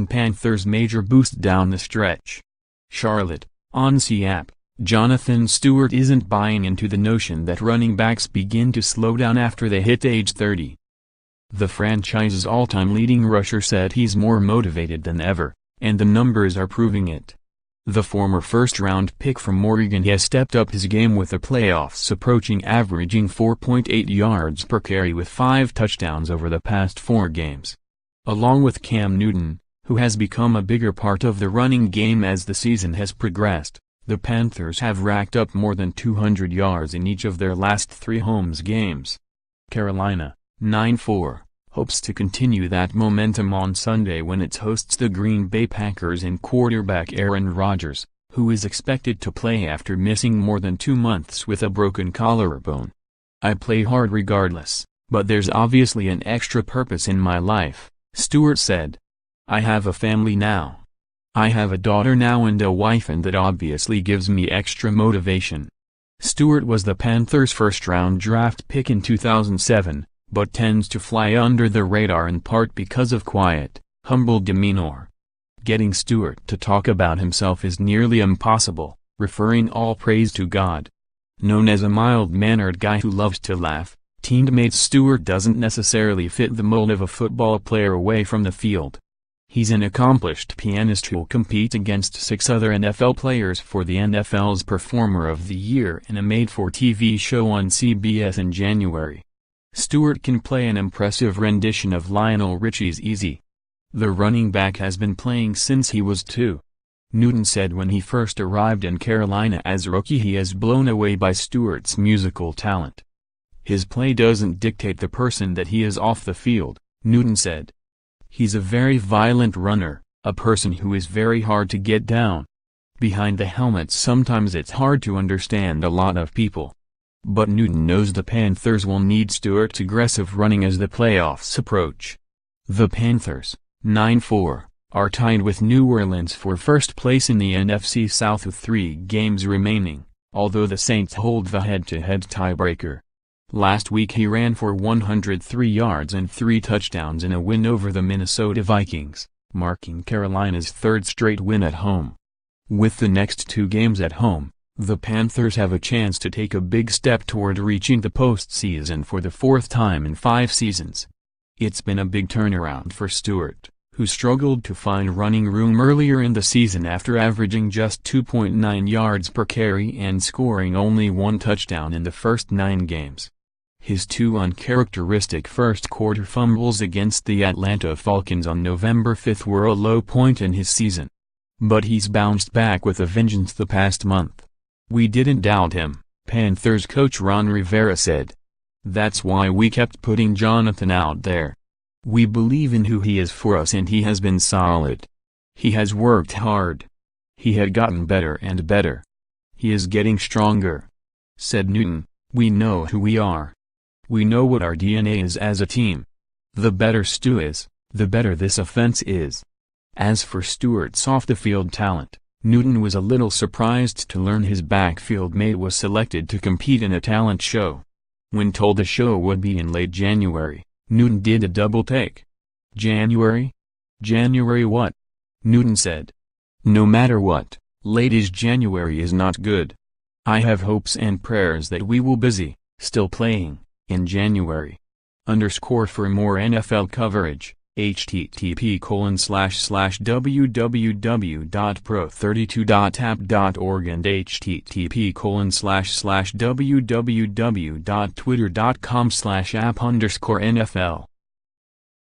giving Panthers major boost down the stretch. Charlotte, on CAP, Jonathan Stewart isn't buying into the notion that running backs begin to slow down after they hit age 30. The franchise's all-time leading rusher said he's more motivated than ever, and the numbers are proving it. The former first-round pick from Oregon has stepped up his game with the playoffs approaching, averaging 4.8 yards per carry with 5 touchdowns over the past 4 games. Along with Cam Newton, who has become a bigger part of the running game as the season has progressed, the Panthers have racked up more than 200 yards in each of their last 3 home games. Carolina, 9-4, hopes to continue that momentum on Sunday when it hosts the Green Bay Packers and quarterback Aaron Rodgers, who is expected to play after missing more than 2 months with a broken collarbone. "I play hard regardless, but there's obviously an extra purpose in my life," Stewart said. "I have a family now. I have a daughter now and a wife, and that obviously gives me extra motivation." Stewart was the Panthers' first-round draft pick in 2007, but tends to fly under the radar in part because of quiet, humble demeanor. Getting Stewart to talk about himself is nearly impossible, referring all praise to God. Known as a mild-mannered guy who loves to laugh, teammate Stewart doesn't necessarily fit the mold of a football player away from the field. He's an accomplished pianist who'll compete against 6 other NFL players for the NFL's Performer of the Year in a made-for-TV show on CBS in January. Stewart can play an impressive rendition of Lionel Richie's Easy. The running back has been playing since he was 2. Newton said when he first arrived in Carolina as a rookie he is blown away by Stewart's musical talent. "His play doesn't dictate the person that he is off the field," Newton said. "He's a very violent runner, a person who is very hard to get down. Behind the helmet sometimes it's hard to understand a lot of people." But Newton knows the Panthers will need Stewart's aggressive running as the playoffs approach. The Panthers, 9-4, are tied with New Orleans for first place in the NFC South with 3 games remaining, although the Saints hold the head-to-head tiebreaker. Last week he ran for 103 yards and 3 touchdowns in a win over the Minnesota Vikings, marking Carolina's 3rd straight win at home. With the next 2 games at home, the Panthers have a chance to take a big step toward reaching the postseason for the 4th time in 5 seasons. It's been a big turnaround for Stewart, who struggled to find running room earlier in the season after averaging just 2.9 yards per carry and scoring only 1 touchdown in the first 9 games. His 2 uncharacteristic first-quarter fumbles against the Atlanta Falcons on November 5 were a low point in his season. But he's bounced back with a vengeance the past month. "We didn't doubt him," Panthers coach Ron Rivera said. "That's why we kept putting Jonathan out there. We believe in who he is for us and he has been solid. He has worked hard. He had gotten better and better. He is getting stronger," said Newton. "We know who we are. We know what our DNA is as a team. The better Stu is, the better this offense is." As for Stewart's off-the-field talent, Newton was a little surprised to learn his backfield mate was selected to compete in a talent show. When told the show would be in late January, Newton did a double take. "January? January what?" Newton said. "No matter what, late January is not good. I have hopes and prayers that we will still playing, in January." For more NFL coverage, http://www.pro32.app.org and http://www.twitter.com/app_NFL